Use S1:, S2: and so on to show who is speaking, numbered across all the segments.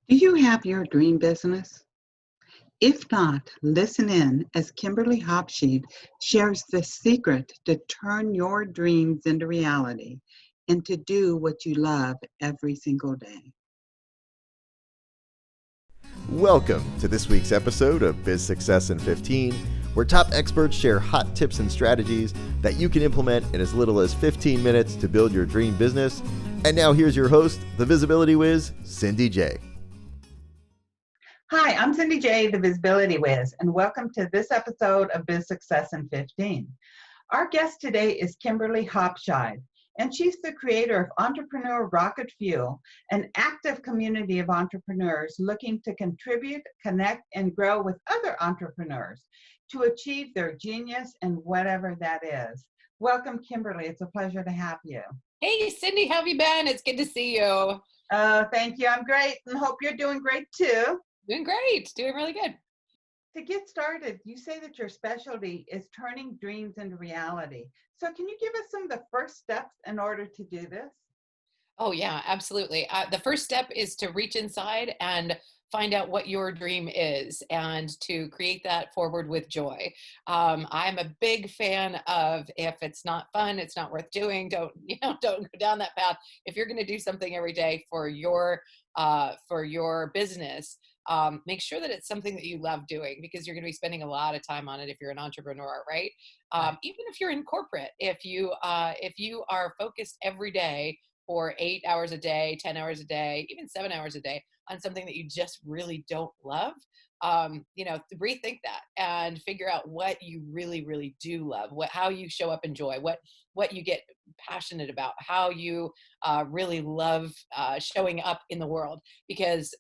S1: Do you have your dream business? If not, listen in as Kimberly Hobscheid shares the secret to turn your dreams into reality and to do what you love every single day.
S2: Welcome to this week's episode of Biz Success in 15, where top experts share hot tips and strategies that you can implement in as little as 15 minutes to build your dream business. And now here's your host, the Visibility Wiz, Cindy J.
S1: Hi, I'm Cindy J, the Visibility Wiz, and welcome to this episode of Biz Success in 15. Our guest today is Kimberly Hobscheid, and she's the creator of Entrepreneur Rocket Fuel, an active community of entrepreneurs looking to contribute, connect, and grow with other entrepreneurs to achieve their genius and whatever that is. Welcome, Kimberly. It's a pleasure to have you.
S3: Hey, Cindy, how have you been? It's good to see you.
S1: Thank you. I'm great, and hope you're doing great too.
S3: Doing great. Doing really good.
S1: To get started, you say that your specialty is turning dreams into reality. So can you give us some of the first steps in order to do this?
S3: Oh, yeah, absolutely. The first step is to reach inside and find out what your dream is and to create that forward with joy. I'm a big fan of if it's not fun, it's not worth doing. Don't go down that path. If you're going to do something every day for your business, make sure that it's something that you love doing, because you're going to be spending a lot of time on it if you're an entrepreneur, right? Even if you're in corporate, if you are focused every day for 8 hours a day, 10 hours a day, even 7 hours a day on something that you just really don't love, rethink that and figure out what you really, really do love, how you show up in joy, what you get passionate about, how you really love showing up in the world. Because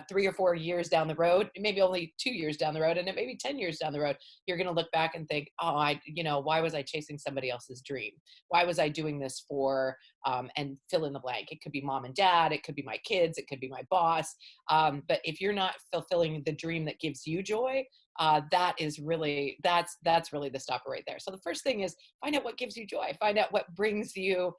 S3: 3 or 4 years down the road, maybe only 2 years down the road, and it maybe 10 years down the road, you're going to look back and think, why was I chasing somebody else's dream? Why was I doing this for, and fill in the blank. It could be mom and dad. It could be my kids. It could be my boss. But if you're not fulfilling the dream that gives you joy, that's really the stopper right there. So the first thing is find out what gives you joy. Find out what brings you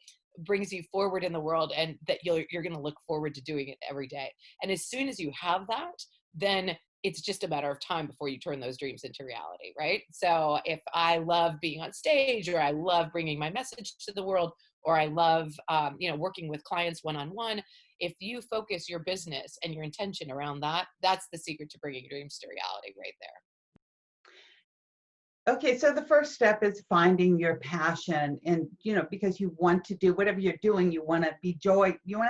S3: forward in the world, and that you're going to look forward to doing it every day. And as soon as you have that, then it's just a matter of time before you turn those dreams into reality, right? So if I love being on stage, or I love bringing my message to the world, or I love, working with clients one-on-one, if you focus your business and your intention around that, that's the secret to bringing dreams to reality right there.
S1: Okay, so the first step is finding your passion, and because you want to do whatever you're doing, you want to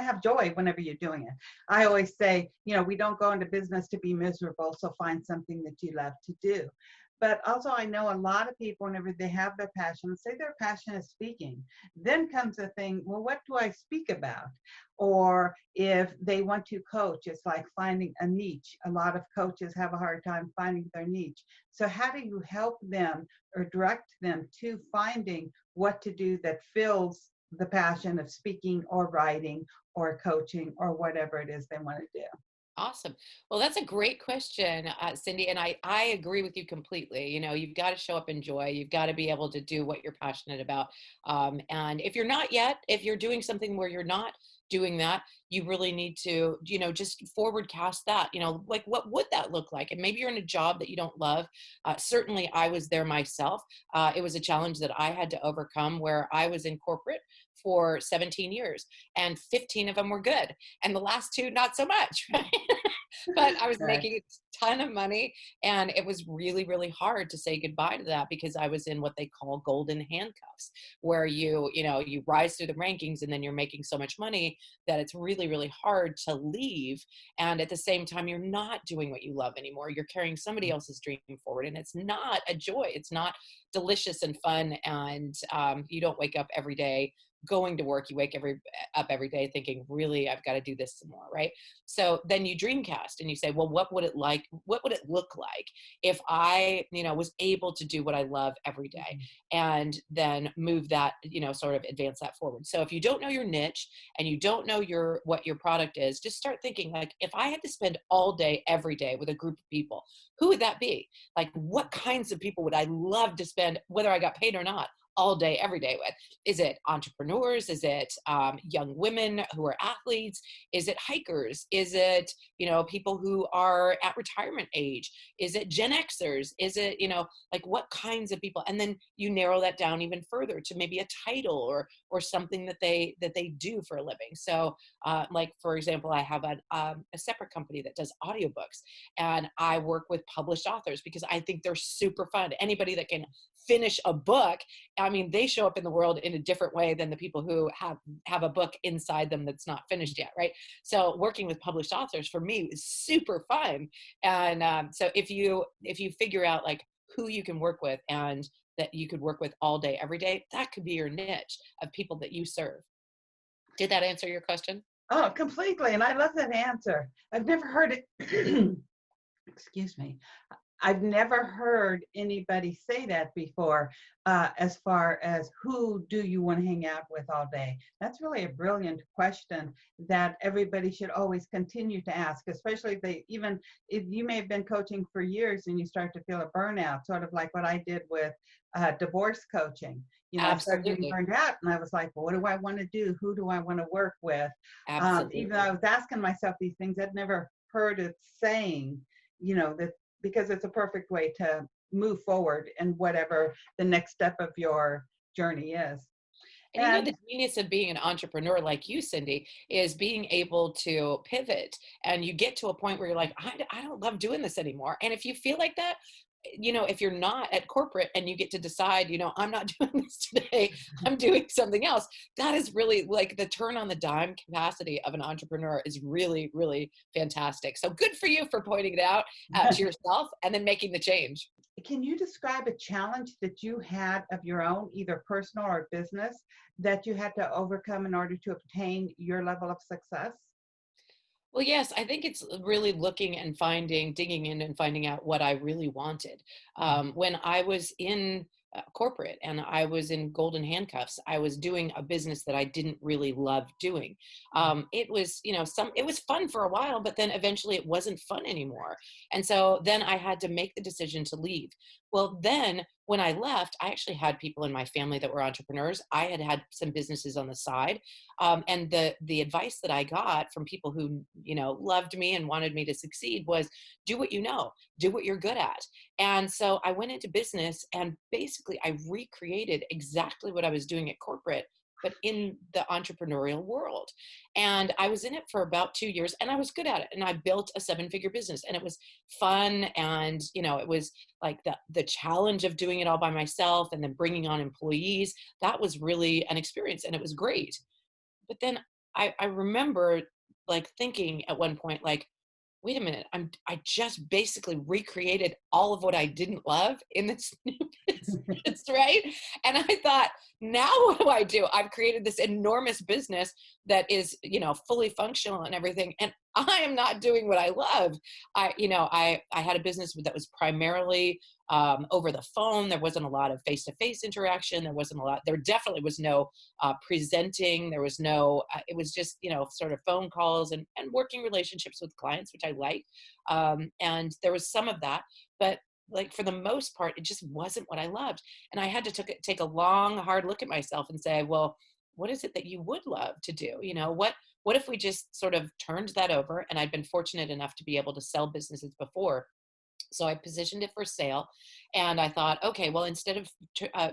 S1: have joy whenever you're doing it. I always say, we don't go into business to be miserable, so find something that you love to do. But also, I know a lot of people, whenever they have their passion, say their passion is speaking, then comes the thing, well, what do I speak about? Or if they want to coach, it's like finding a niche. A lot of coaches have a hard time finding their niche. So how do you help them or direct them to finding what to do that fills the passion of speaking or writing or coaching or whatever it is they want to do?
S3: Awesome. Well, that's a great question, Cindy. And I agree with you completely. You've got to show up in joy. You've got to be able to do what you're passionate about. And if you're not yet, if you're doing something where you're not doing that, you really need to, just forward cast that, like what would that look like? And maybe you're in a job that you don't love. Certainly I was there myself. It was a challenge that I had to overcome, where I was in corporate for 17 years and 15 of them were good. And the last 2, not so much, right? But I was making a ton of money, and it was really, really hard to say goodbye to that, because I was in what they call golden handcuffs, where you rise through the rankings and then you're making so much money that it's really, really hard to leave. And at the same time, you're not doing what you love anymore. You're carrying somebody else's dream forward, and it's not a joy. It's not delicious and fun. And you don't wake up every day going to work. You wake up every day thinking, really, I've got to do this some more, right? So then you dreamcast and you say, well, what would it look like if I, was able to do what I love every day, and then move that, sort of advance that forward. So if you don't know your niche and you don't know what your product is, just start thinking, like, if I had to spend all day, every day with a group of people, who would that be? Like, what kinds of people would I love to spend, whether I got paid or not, all day, every day with? Is it entrepreneurs? Is it young women who are athletes? Is it hikers? Is it, people who are at retirement age? Is it Gen Xers? Is it, like what kinds of people? And then you narrow that down even further to maybe a title or something that they do for a living. So like, for example, I have a separate company that does audiobooks, and I work with published authors because I think they're super fun. Anybody that can finish a book, I mean, they show up in the world in a different way than the people who have a book inside them that's not finished yet, right? So working with published authors for me is super fun. And so if you figure out like who you can work with and that you could work with all day, every day, that could be your niche of people that you serve. Did that answer your question?
S1: Oh, completely. And I love that answer. I've never heard it. Excuse me. I've never heard anybody say that before, as far as who do you want to hang out with all day? That's really a brilliant question that everybody should always continue to ask, especially if you may have been coaching for years and you start to feel a burnout, sort of like what I did with divorce coaching. I started getting
S3: Absolutely.
S1: burned out and I was like, well, what do I want to do? Who do I want to work with?
S3: Absolutely.
S1: Even though I was asking myself these things, I'd never heard it saying, that, because it's a perfect way to move forward in whatever the next step of your journey is.
S3: And the genius of being an entrepreneur like you, Cindy, is being able to pivot, and you get to a point where you're like, I don't love doing this anymore. And if you feel like that, if you're not at corporate and you get to decide, I'm not doing this today, I'm doing something else. That is really like the turn on the dime capacity of an entrepreneur is really, really fantastic. So good for you for pointing it out to yourself and then making the change.
S1: Can you describe a challenge that you had of your own, either personal or business, that you had to overcome in order to obtain your level of success?
S3: Well, yes, I think it's really looking and digging in and finding out what I really wanted. When I was in corporate and I was in golden handcuffs, I was doing a business that I didn't really love doing. It was, it was fun for a while, but then eventually it wasn't fun anymore. And so then I had to make the decision to leave. Well, then when I left, I actually had people in my family that were entrepreneurs. I had some businesses on the side. And the advice that I got from people who, loved me and wanted me to succeed was do what you know, do what you're good at. And so I went into business and basically I recreated exactly what I was doing at corporate, but in the entrepreneurial world. And I was in it for about 2 years and I was good at it. And I built a 7-figure business and it was fun. And, it was like the challenge of doing it all by myself and then bringing on employees. That was really an experience and it was great. But then I remember like thinking at one point, like, wait a minute, I just basically recreated all of what I didn't love in this new business, right? And I thought, now what do? I've created this enormous business that is, fully functional and everything. And I am not doing what I love. I had a business that was primarily over the phone. There wasn't a lot of face-to-face interaction. There definitely was no presenting. There was no, it was just, sort of phone calls and working relationships with clients, which I liked. And there was some of that, but like for the most part, it just wasn't what I loved. And I had to take a long, hard look at myself and say, well, what is it that you would love to do? What if we just sort of turned that over? And I'd been fortunate enough to be able to sell businesses before. So I positioned it for sale and I thought, okay, well, instead of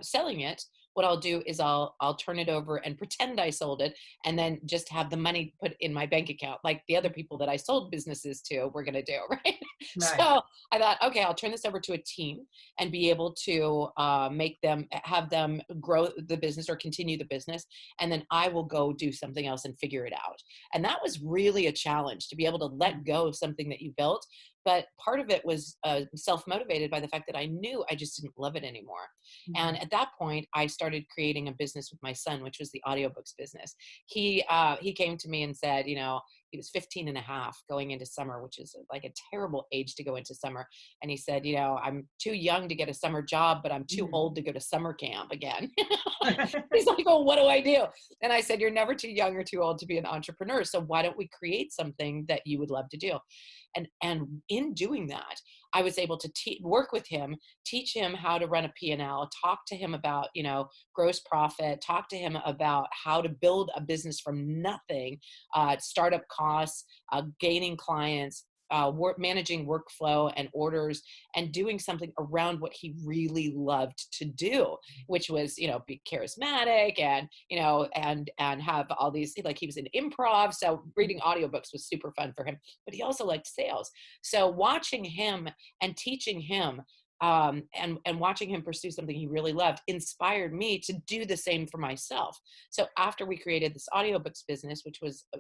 S3: selling it, what I'll do is I'll turn it over and pretend I sold it and then just have the money put in my bank account like the other people that I sold businesses to were going to do, right?
S1: Right.
S3: So I thought, okay, I'll turn this over to a team and be able to have them grow the business or continue the business. And then I will go do something else and figure it out. And that was really a challenge to be able to let go of something that you built. But part of it was self-motivated by the fact that I knew I just didn't love it anymore.
S1: Mhm.
S3: And at that point, I started creating a business with my son, which was the audiobooks business. He came to me and said, he was 15 and a half going into summer, which is like a terrible age to go into summer. And he said, I'm too young to get a summer job, but I'm too old to go to summer camp again. He's like, oh, what do I do? And I said, you're never too young or too old to be an entrepreneur. So why don't we create something that you would love to do? And in doing that, I was able to work with him, teach him how to run a P&L, talk to him about, gross profit, talk to him about how to build a business from nothing, startup costs, gaining clients, managing workflow and orders, and doing something around what he really loved to do, which was, be charismatic and, and have all these, like, he was in improv. So reading audiobooks was super fun for him, but he also liked sales. So watching him and teaching him, and watching him pursue something he really loved inspired me to do the same for myself. So after we created this audiobooks business,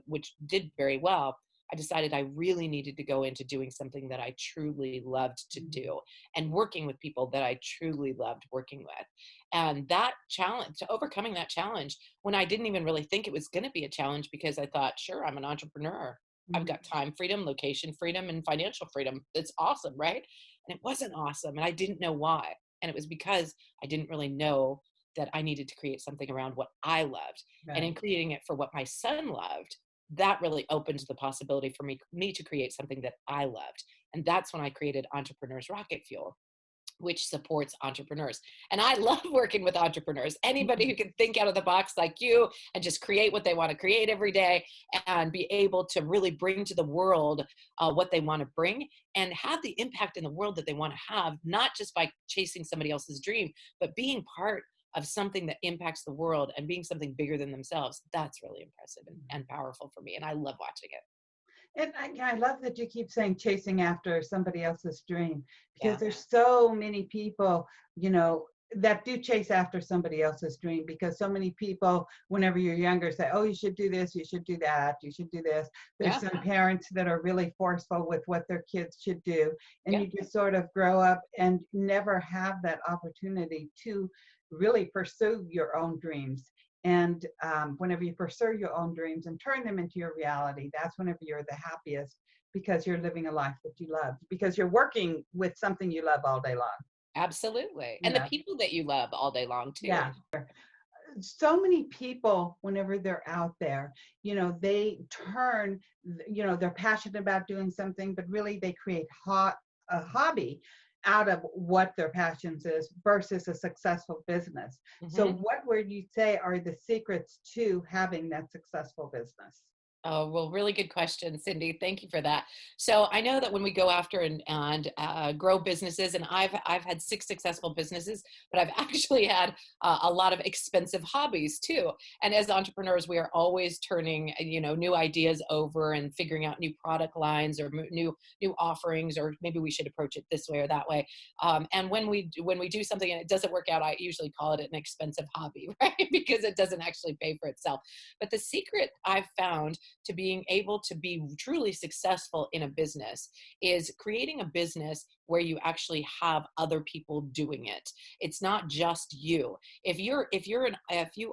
S3: which did very well, I decided I really needed to go into doing something that I truly loved to do and working with people that I truly loved working with. And that challenge, to overcoming that challenge, when I didn't even really think it was going to be a challenge, because I thought, sure, I'm an entrepreneur. I've got time freedom, location freedom, and financial freedom. It's awesome, right? And it wasn't awesome. And I didn't know why. And it was because I didn't really know that I needed to create something around what I loved.
S1: Right.
S3: And in creating it for what my son loved, that really opened the possibility for me to create something that I loved. And that's when I created Entrepreneurs Rocket Fuel, which supports entrepreneurs. And I love working with entrepreneurs, anybody who can think out of the box like you and just create what they want to create every day and be able to really bring to the world what they want to bring and have the impact in the world that they want to have, not just by chasing somebody else's dream, but being part of something that impacts the world and being something bigger than themselves. That's really impressive and powerful for me. And I love watching it.
S1: And I love that you keep saying chasing after somebody else's dream, because
S3: Yeah.
S1: there's so many people, that do chase after somebody else's dream, because so many people, whenever you're younger, say, oh, you should do this, you should do that, you should do this. There's some parents that are really forceful with what their kids should do. And you just sort of grow up and never have that opportunity to really pursue your own dreams. And whenever you pursue your own dreams and turn them into your reality, that's whenever you're the happiest, because you're living a life that you love, because you're working with something you love all day long.
S3: Absolutely. And the people that you love all day long too.
S1: Yeah. So many people, whenever they're out there, they turn, they're passionate about doing something, but really they create a hobby out of what their passions is versus a successful business. So what would you say are the secrets to having that successful business?
S3: Oh, well, really good question, Cindy. Thank you for that. So I know that when we go after and grow businesses, and I've had 6 successful businesses, but I've actually had a lot of expensive hobbies too. And as entrepreneurs, we are always turning, new ideas over and figuring out new product lines or new offerings, or maybe we should approach it this way or that way. And when we do something and it doesn't work out, I usually call it an expensive hobby, right? Because it doesn't actually pay for itself. But the secret I've found to being able to be truly successful in a business is creating a business where you actually have other people doing it. It's not just you. If you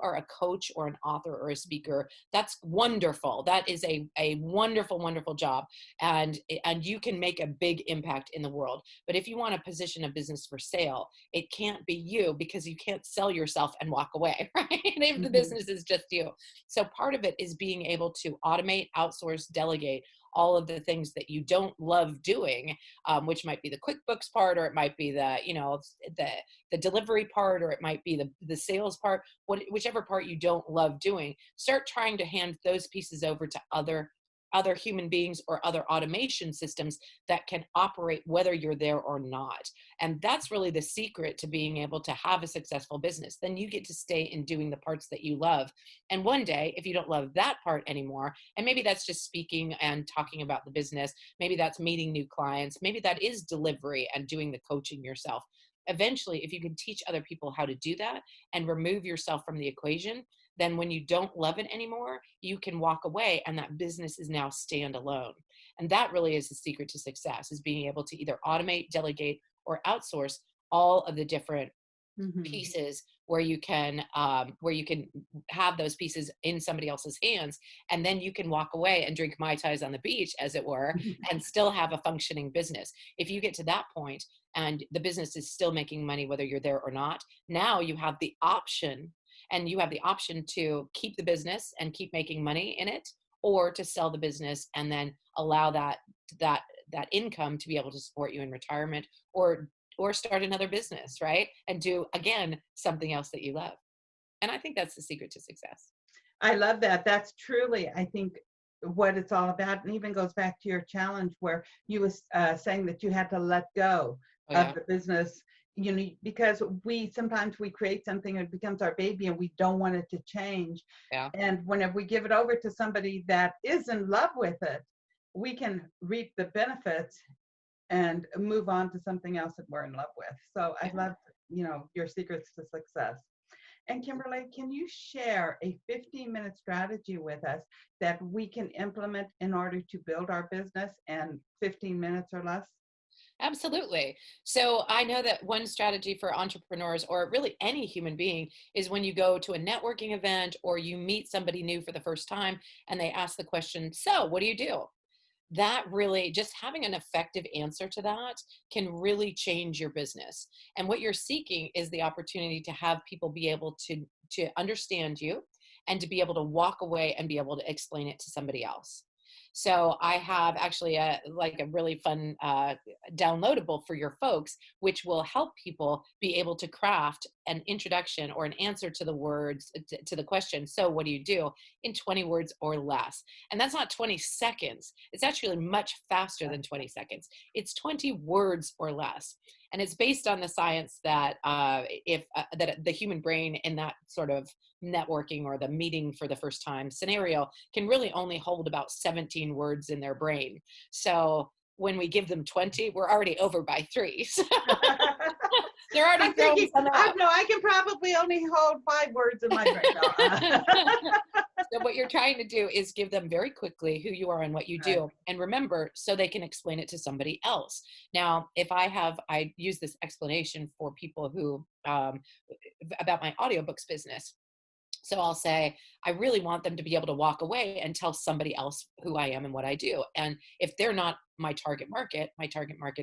S3: are a coach or an author or a speaker, that's wonderful. That is a wonderful, wonderful job. And you can make a big impact in the world. But if you want to position a business for sale, it can't be you, because you can't sell yourself and walk away, right? If the business is just you. So part of it is being able to automate, outsource, delegate all of the things that you don't love doing, which might be the QuickBooks part, or it might be the delivery part, or it might be the sales part, whichever part you don't love doing. Start trying to hand those pieces over to other human beings or other automation systems that can operate whether you're there or not. And that's really the secret to being able to have a successful business. Then you get to stay in doing the parts that you love. And one day, if you don't love that part anymore, and maybe that's just speaking and talking about the business, maybe that's meeting new clients, maybe that is delivery and doing the coaching yourself. Eventually, if you can teach other people how to do that and remove yourself from the equation, then when you don't love it anymore, you can walk away and that business is now standalone. And that really is the secret to success, is being able to either automate, delegate, or outsource all of the different pieces where you can have those pieces in somebody else's hands, and then you can walk away and drink Mai Tais on the beach, as it were, and still have a functioning business. If you get to that point and the business is still making money, whether you're there or not, now you have the option. And you have the option to keep the business and keep making money in it, or to sell the business and then allow that that income to be able to support you in retirement, or start another business, right? And do, again, something else that you love. And I think that's the secret to success.
S1: I love that. That's truly, I think, what it's all about. And even goes back to your challenge where you was saying that you had to let go
S3: Oh,
S1: of
S3: yeah.
S1: the business, you know, because sometimes we create something, it becomes our baby and we don't want it to change.
S3: Yeah.
S1: And whenever we give it over to somebody that is in love with it, we can reap the benefits and move on to something else that we're in love with. So I love, you know, your secrets to success. And Kimberly, can you share a 15-minute strategy with us that we can implement in order to build our business in 15 minutes or less?
S3: Absolutely. So I know that one strategy for entrepreneurs, or really any human being, is when you go to a networking event or you meet somebody new for the first time and they ask the question, so what do you do? That really, just having an effective answer to that can really change your business. And what you're seeking is the opportunity to have people be able to understand you, and to be able to walk away and be able to explain it to somebody else. So I have actually a really fun downloadable for your folks, which will help people be able to craft an introduction or an answer to the words to the question, so what do you do, in 20 words or less. And that's not 20 seconds. It's actually much faster than 20 seconds. It's 20 words or less. And it's based on the science that that the human brain in that sort of networking or the meeting for the first time scenario can really only hold about 17 words in their brain. So when we give them 20, we're already over by 3. So they're already
S1: I'm
S3: throwing
S1: thinking,
S3: some out.
S1: no, I can probably only hold 5 words in my brain.
S3: So what you're trying to do is give them very quickly who you are and what you
S1: Right.
S3: do. And remember, so they can explain it to somebody else. Now, if I use this explanation for people who, about my audiobooks business. So I'll say, I really want them to be able to walk away and tell somebody else who I am and what I do. And if they're not my target market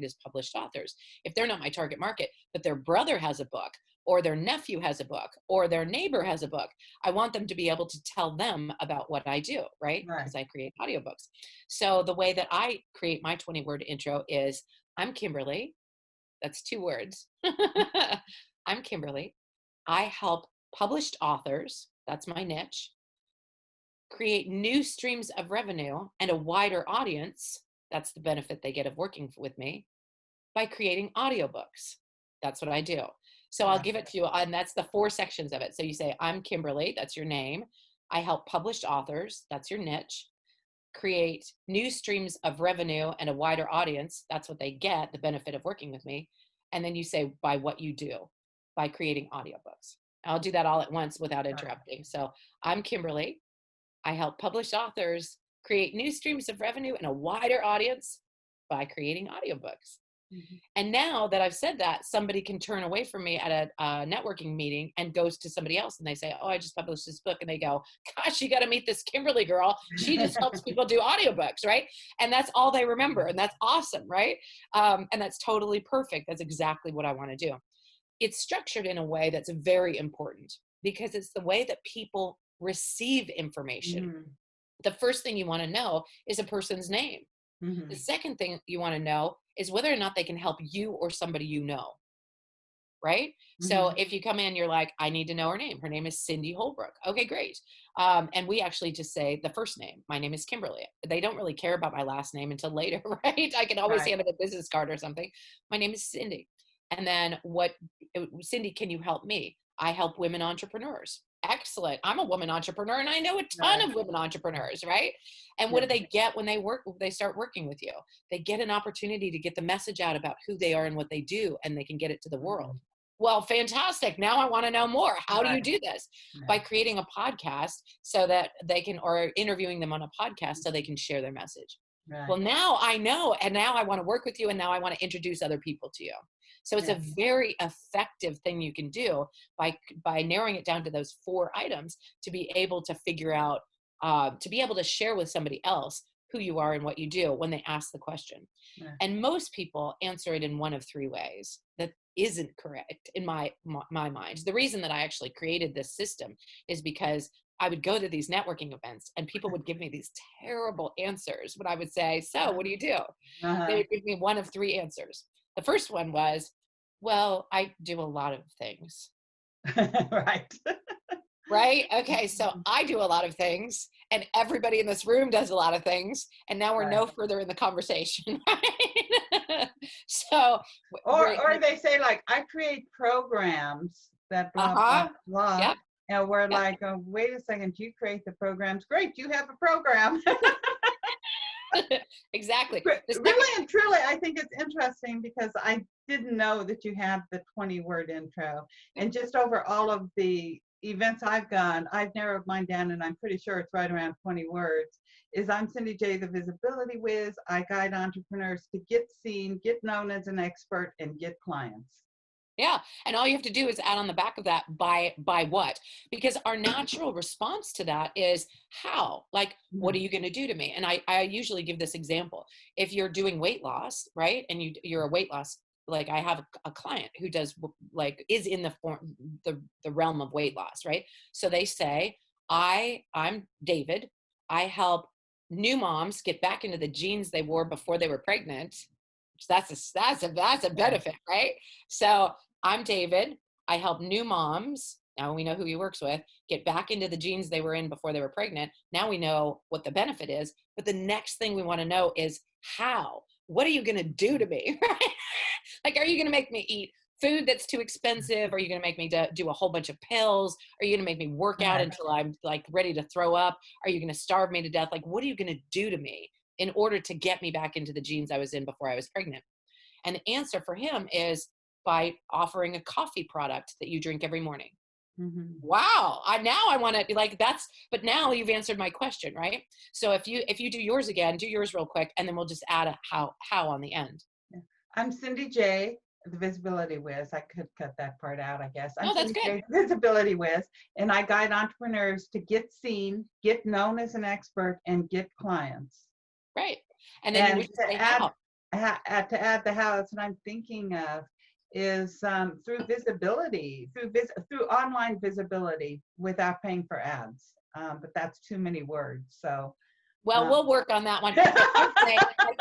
S3: is published authors. If they're not my target market, but their brother has a book, or their nephew has a book, or their neighbor has a book, I want them to be able to tell them about what I do, right?
S1: Right.
S3: Because I create audiobooks. So the way that I create my 20-word intro is, I'm Kimberly. That's 2 words. I'm Kimberly. I help published authors, that's my niche, create new streams of revenue and a wider audience, that's the benefit they get of working with me, by creating audiobooks. That's what I do. So I'll give it to you, and that's the 4 sections of it. So you say, I'm Kimberly, that's your name. I help published authors, that's your niche. Create new streams of revenue and a wider audience, that's what they get, the benefit of working with me. And then you say, by what you do, by creating audiobooks. I'll do that all at once without interrupting. So I'm Kimberly. I help published authors create new streams of revenue and a wider audience by creating audiobooks.
S1: Mm-hmm.
S3: And now that I've said that, somebody can turn away from me at a networking meeting and goes to somebody else and they say, oh, I just published this book. And they go, gosh, you got to meet this Kimberly girl. She just helps people do audiobooks, right? And that's all they remember. And that's awesome, right? And that's totally perfect. That's exactly what I want to do. It's structured in a way that's very important because it's the way that people receive information.
S1: Mm-hmm.
S3: The first thing you want to know is a person's name.
S1: Mm-hmm.
S3: The second thing you want to know is whether or not they can help you or somebody you know, right?
S1: Mm-hmm.
S3: So if you come in, you're like, I need to know her name. Her name is Cindy Holbrook. Okay, great. And we actually just say the first name. My name is Kimberly. They don't really care about my last name until later, right? I can always hand them a business card or something. My name is Cindy. And then Cindy, can you help me? I help women entrepreneurs. Excellent. I'm a woman entrepreneur and I know a ton of women entrepreneurs, right? And what do they get when they start working with you? They get an opportunity to get the message out about who they are and what they do, and they can get it to the world. Well, fantastic. Now I want to know more. How do you do this? By creating a podcast so that they can, or interviewing them on a podcast so they can share their message.
S1: Right.
S3: Well, now I know, and now I want to work with you, and now I want to introduce other people to you. So it's a very effective thing you can do by narrowing it down to those 4 items to be able to figure out, to be able to share with somebody else who you are and what you do when they ask the question.
S1: Yeah.
S3: And most people answer it in one of 3 ways. That isn't correct in my mind. The reason that I actually created this system is because I would go to these networking events and people would give me these terrible answers when I would say, so what do you do? They
S1: Uh-huh.
S3: would give me one of three answers. The first one was, well, I do a lot of things.
S1: Right.
S3: Right? Okay, so I do a lot of things, and everybody in this room does a lot of things, and now we're
S1: Right.
S3: no further in the conversation, right? So,
S1: Or they say like, I create programs that blah, blah,
S3: uh-huh,
S1: blah.
S3: yep,
S1: And we're
S3: yep,
S1: like, oh, wait a second, you create the programs. Great, you have a program.
S3: exactly. The second,
S1: Really and truly, I think it's interesting because I didn't know that you had the 20-word intro. And just over all of the events I've gone, I've narrowed mine down, and I'm pretty sure it's right around 20 words. Is I'm Cindy J, the Visibility Wiz. I guide entrepreneurs to get seen, get known as an expert, and get clients.
S3: yeah, and all you have to do is add on the back of that, by what? Because our natural response to that is how? Like, what are
S1: Mhm.
S3: you going to do to me? And I usually give this example. If you're doing weight loss, right, and you're a weight loss, like I have a client who does, like, is in the form, the realm of weight loss, right? So they say, I'm David. I help new moms get back into the jeans they wore before they were pregnant. That's a
S1: Okay.
S3: benefit, right? So I'm David. I help new moms. Now we know who he works with, get back into the jeans they were in before they were pregnant. Now we know what the benefit is. But the next thing we want to know is how. What are you going to do to me? Right? Like, are you going to make me eat food that's too expensive? Are you going to make me do a whole bunch of pills? Are you going to make me work out
S1: Right.
S3: until I'm like ready to throw up? Are you going to starve me to death? Like, what are you going to do to me in order to get me back into the jeans I was in before I was pregnant? And the answer for him is by offering a coffee product that you drink every morning.
S1: Mhm.
S3: Wow. Now I want to be like, but now you've answered my question, right? So if you do yours again, do yours real quick, and then we'll just add a how on the end.
S1: Yeah. I'm Cindy J, the Visibility Wiz. I could cut that part out, I guess. I'm
S3: No, that's
S1: Cindy
S3: good.
S1: J, the Visibility Wiz, and I guide entrepreneurs to get seen, get known as an expert, and get clients.
S3: Right. And then you
S1: And
S3: would just say how.
S1: to add the how, that's what I'm thinking of is through visibility, through online visibility without paying for ads. But that's too many words. So
S3: Well,
S1: um,
S3: we'll work on that one. But I would say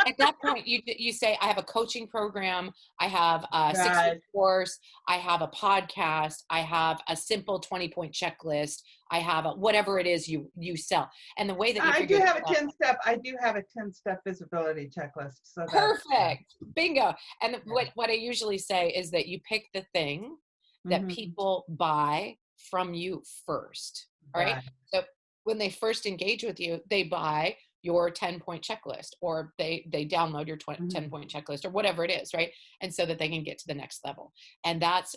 S3: at that point, you say, I have a coaching program, I have a 6-week
S1: right.
S3: course, I have a podcast, I have a simple 20-point checklist, I have whatever it is you sell. And the way that you
S1: I do
S3: figure
S1: have
S3: this
S1: a
S3: out,
S1: 10-step. I do have a 10-step visibility checklist. So that's
S3: perfect, bingo. And
S1: yeah.
S3: what I usually say is that you pick the thing that
S1: Hmm.
S3: people buy from you first. All right.
S1: Right.
S3: So when they first engage with you, they buy your 10-point checklist, or they download your
S1: Hmm.
S3: 10-point checklist, or whatever it is, right? And so that they can get to the next level. And that's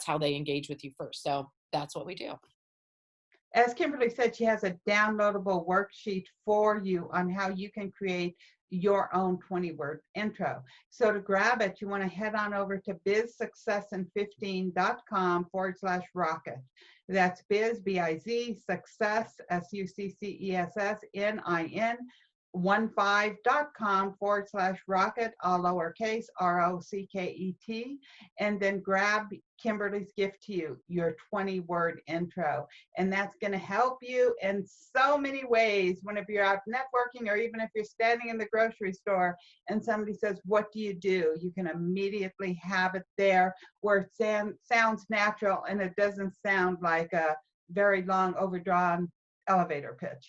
S3: how they engage with you first. So that's what we do.
S1: As Kimberly said, she has a downloadable worksheet for you on how you can create your own 20-word intro. So to grab it, you want to head on over to bizsuccessin15.com/rocket. That's biz, B-I-Z, success, SUCCESSNIN 15.com/rocket, all lowercase, ROCKET, and then grab Kimberly's gift to you, your 20-word intro. And that's going to help you in so many ways whenever you're out networking, or even if you're standing in the grocery store and somebody says, what do? You can immediately have it there where it sounds natural and it doesn't sound like a very long, overdrawn elevator pitch.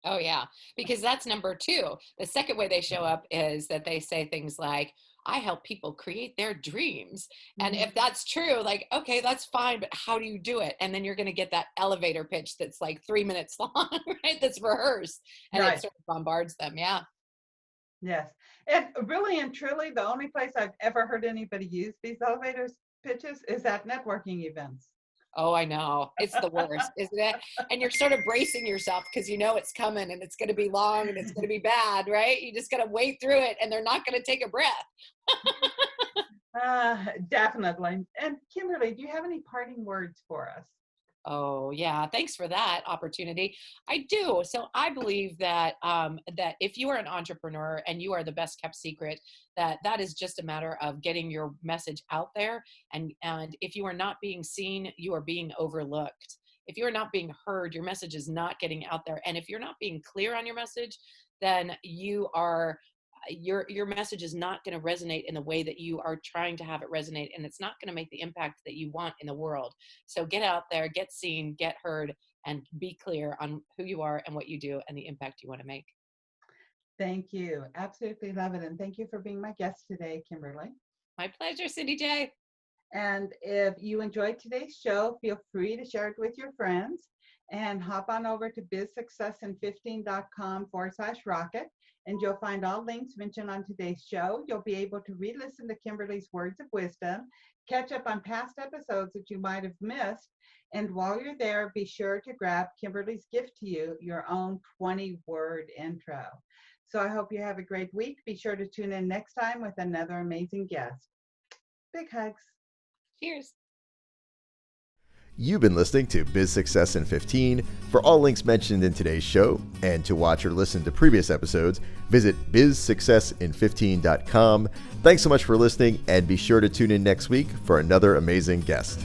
S3: Oh, yeah, because that's number two. The second way they show up is that they say things like, I help people create their dreams. And
S1: Mhm.
S3: if that's true, like, okay, that's fine, but how do you do it? And then you're going to get that elevator pitch that's like 3 minutes long, right? That's rehearsed, and it
S1: Right.
S3: sort of bombards them. Yeah.
S1: Yes. And really and truly, the only place I've ever heard anybody use these elevators pitches is at networking events.
S3: Oh, I know. It's the worst, isn't it? And you're sort of bracing yourself because you know it's coming and it's going to be long and it's going to be bad, right? You just got to wade through it, and they're not going to take a breath.
S1: Definitely. And Kimberly, do you have any parting words for us?
S3: Oh, yeah. Thanks for that opportunity. I do. So I believe that that if you are an entrepreneur and you are the best kept secret, that is just a matter of getting your message out there. And if you are not being seen, you are being overlooked. If you're not being heard, your message is not getting out there. And if you're not being clear on your message, then you are your message is not going to resonate in the way that you are trying to have it resonate, and it's not going to make the impact that you want in the world. So get out there, get seen, get heard, and be clear on who you are and what you do and the impact you want to make.
S1: Thank you. Absolutely love it. And thank you for being my guest today, Kimberly.
S3: My pleasure, Cindy J.
S1: And if you enjoyed today's show, feel free to share it with your friends and hop on over to bizsuccessin15.com/rocket. And you'll find all links mentioned on today's show. You'll be able to re-listen to Kimberly's words of wisdom, catch up on past episodes that you might have missed. And while you're there, be sure to grab Kimberly's gift to you, your own 20-word intro. So I hope you have a great week. Be sure to tune in next time with another amazing guest. Big hugs.
S3: Cheers.
S2: You've been listening to Biz Success in 15. For all links mentioned in today's show and to watch or listen to previous episodes, visit bizsuccessin15.com. Thanks so much for listening, and be sure to tune in next week for another amazing guest.